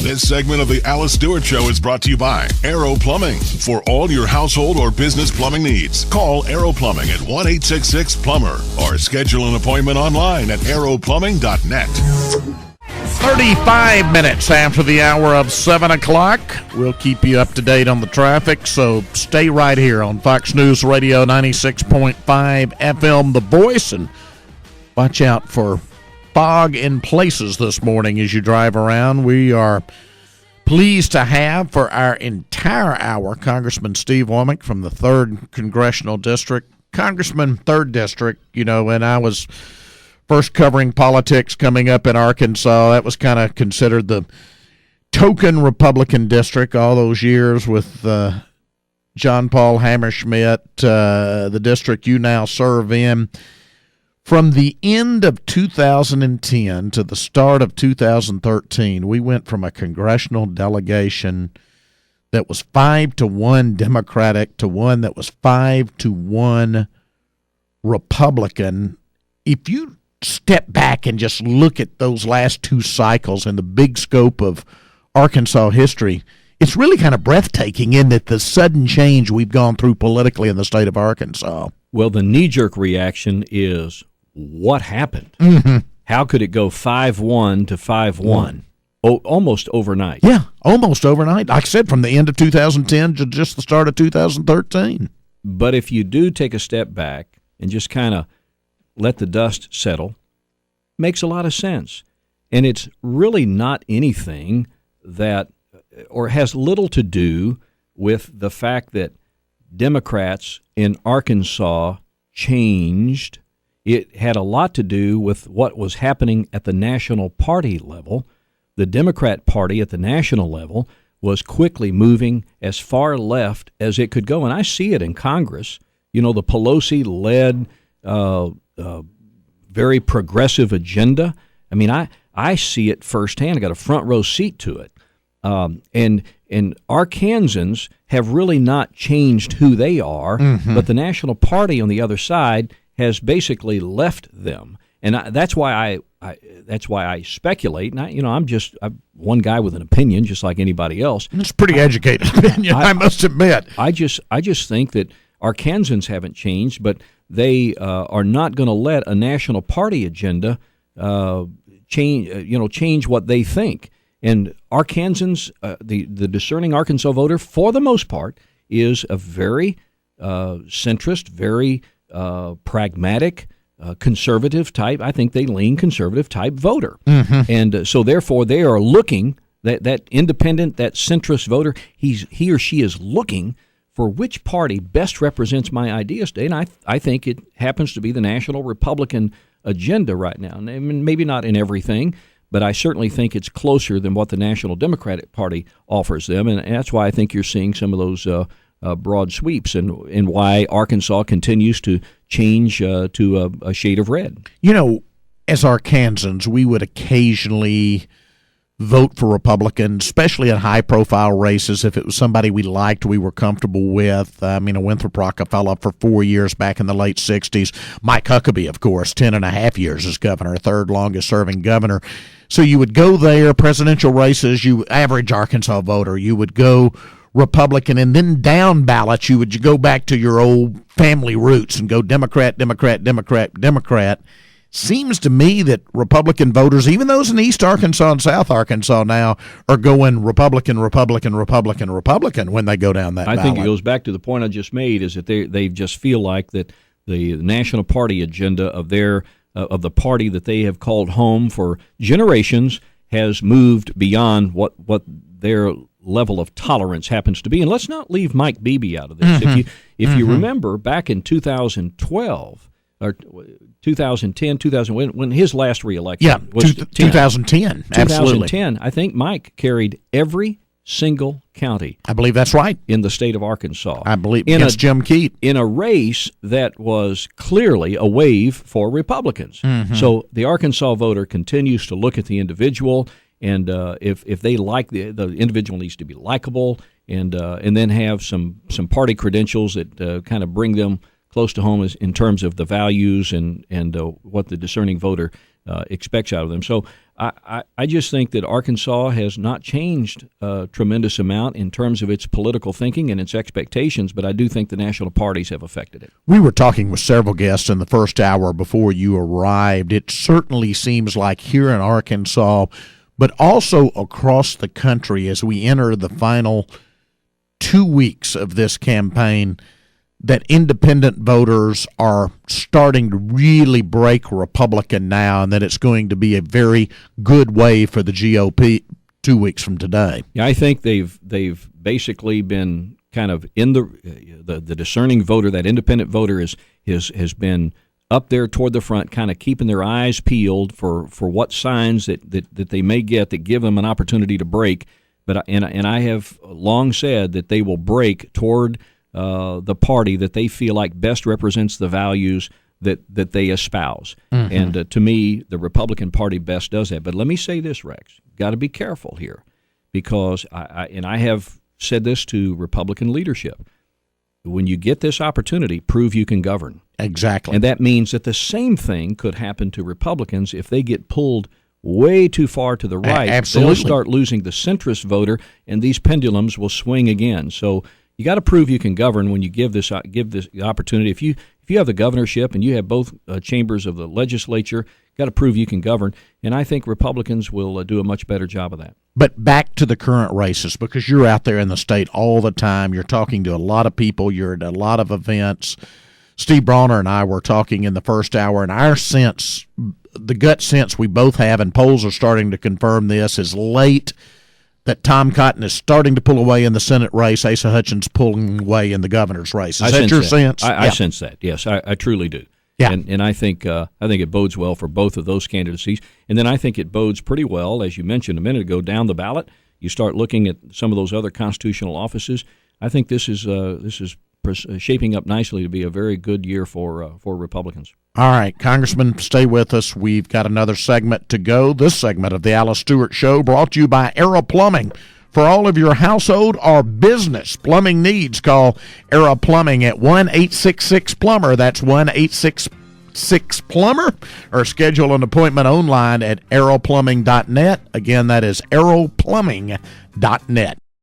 This segment of the Alice Stewart Show is brought to you by Aero Plumbing. For all your household or business plumbing needs, call Aero Plumbing at 1-866-PLUMBER or schedule an appointment online at aeroplumbing.net. 35 minutes after the hour of 7 o'clock. We'll keep you up to date on the traffic, so stay right here on Fox News Radio 96.5 FM, The Voice, and watch out for fog in places this morning as you drive around. We are pleased to have for our entire hour Congressman Steve Womack from the 3rd Congressional District. Congressman, 3rd District, you know, and I was first covering politics coming up in Arkansas. That was kind of considered the token Republican district all those years with John Paul Hammerschmidt, the district you now serve in. From the end of 2010 to the start of 2013, we went from a congressional delegation that was 5-1 Democratic to one that was 5-1 Republican. If you step back and just look at those last two cycles in the big scope of Arkansas history, it's really kind of breathtaking, isn't it, the sudden change we've gone through politically in the state of Arkansas? Well, the knee-jerk reaction is, what happened? How could it go 5-1 to 5-1? Almost overnight. Yeah, almost overnight. Like I said, from the end of 2010 to just the start of 2013. But if you do take a step back and just kind of let the dust settle, makes a lot of sense. And it's really not anything that, or has little to do with the fact that Democrats in Arkansas changed. It had a lot to do with what was happening at the national party level. The Democrat Party at the national level was quickly moving as far left as it could go. And I see it in Congress. You know, the Pelosi-led very progressive agenda. I mean, I see it firsthand. I got a front row seat to it. And Arkansans have really not changed who they are, but the national party on the other side has basically left them, and that's why I speculate. And I'm one guy with an opinion, just like anybody else. It's a pretty educated opinion, I must admit. I just think that Arkansans haven't changed, but they are not going to let a national party agenda change what they think. And Arkansans, the discerning Arkansas voter, for the most part, is a very centrist, very pragmatic, conservative type. I think they lean conservative type voter. And so therefore they are looking, that independent, that centrist voter, he or she is looking for which party best represents my ideas today. And I think it happens to be the National Republican agenda right now. And I mean, maybe not in everything, but I certainly think it's closer than what the National Democratic Party offers them. And that's why I think you're seeing some of those broad sweeps and why Arkansas continues to change to a shade of red. You know, as Arkansans, we would occasionally vote for Republicans, especially in high-profile races, if it was somebody we liked, we were comfortable with. Winthrop Rockefeller for 4 years back in the late 60s. Mike Huckabee, of course, 10.5 years as governor, third longest-serving governor. So you would go there, presidential races, you average Arkansas voter, you would go Republican, and then down ballots, you would go back to your old family roots and go Democrat, Democrat, Democrat, Democrat. Seems to me that Republican voters, even those in East Arkansas and South Arkansas now, are going Republican, Republican, Republican, Republican when they go down that ballot. I think it goes back to the point I just made, is that they just feel like that the national party agenda of the party that they have called home for generations has moved beyond what their level of tolerance happens to be. And let's not leave Mike Beebe out of this. If you remember, back in 2012, or 2010, when his last reelection was 2010, absolutely. 2010, I think Mike carried every single county. I believe that's right. In the state of Arkansas. I believe against Jim Keat. In a race that was clearly a wave for Republicans. So the Arkansas voter continues to look at the individual, and if they like the individual needs to be likable, and then have some party credentials that kind of bring them close to home in terms of the values and what the discerning voter expects out of them. So I just think that Arkansas has not changed a tremendous amount in terms of its political thinking and its expectations, but I do think the national parties have affected it. We were talking with several guests in the first hour before you arrived. It certainly seems like here in Arkansas, but also across the country as we enter the final 2 weeks of this campaign, that independent voters are starting to really break Republican now, and that it's going to be a very good way for the GOP 2 weeks from today. Yeah, I think they've basically been kind of in the discerning voter, that independent voter has been up there toward the front, kind of keeping their eyes peeled for what signs that they may get that give them an opportunity to break. But I have long said that they will break toward the party that they feel like best represents the values that they espouse. Mm-hmm. And to me, the Republican Party best does that. But let me say this, Rex. Got to be careful here, because I have said this to Republican leadership. When you get this opportunity, prove you can govern. Exactly. And that means that the same thing could happen to Republicans if they get pulled way too far to the right. Absolutely. They'll start losing the centrist voter, and these pendulums will swing again. So you got to prove you can govern when you give this opportunity. If you have the governorship and you have both chambers of the legislature, got to prove you can govern. And I think Republicans will do a much better job of that. But back to the current races, because you're out there in the state all the time. You're talking to a lot of people. You're at a lot of events. Steve Brawner and I were talking in the first hour, and our sense, the gut sense we both have, and polls are starting to confirm this, is late that Tom Cotton is starting to pull away in the Senate race. Asa Hutchins pulling away in the governor's race. Is that your sense? I sense that. Yes, I truly do. Yeah. And I think it bodes well for both of those candidacies. And then I think it bodes pretty well, as you mentioned a minute ago, down the ballot. You start looking at some of those other constitutional offices. I think this is shaping up nicely to be a very good year for Republicans. All right, Congressman, stay with us. We've got another segment to go. This segment of the Alice Stewart Show brought to you by Era Plumbing. For all of your household or business plumbing needs, call Era Plumbing at 1-866-PLUMBER. That's 1-866-PLUMBER. Or schedule an appointment online at aeroplumbing.net. Again, that is aeroplumbing.net.